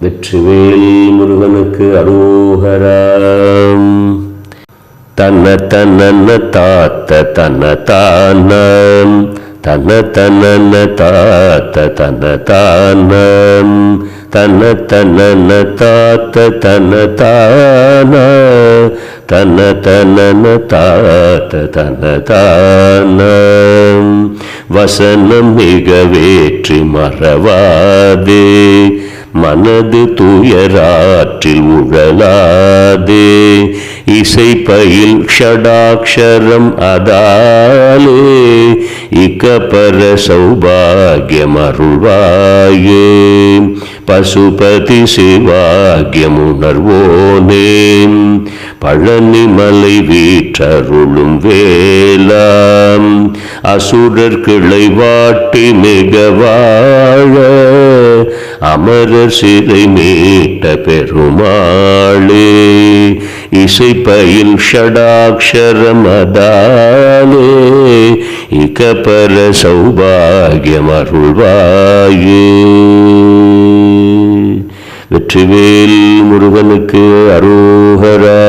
வெற்றிவேல் முருகனுக்கு அரோகராம். தன்ன தன்ன தாத்த தன்ன தானம் தன்ன தன்ன தாத்த தன்ன தானம் தன்ன தன்ன தாத்த தன்ன தான தன்ன தன்ன தாத்த தன்ன தானம். வசனம் மிக வேற்றி மறவாதே, மனது துயராற்றில் உழலாதே. இசை பயில் ஷடாக்ஷரம் அதாலே, இக்கப்பர சௌபாகியம் அருள்வாயே. பசுபதி சிவாகியம் உணர்வோனே, பழனிமலை வீற்றருளும் வேளாம். அசுரர் கிளை வாட்டி மிக வாழ, அமரர் சிறை மீட்ட பெருமாளே. இசைப்பயில் ஷடாக்ஷரம் அதாலே, இக்கப்பர சௌபாகியம் அருள்வாயே. வெற்றிவேல் முருகனுக்கு அரோகரா.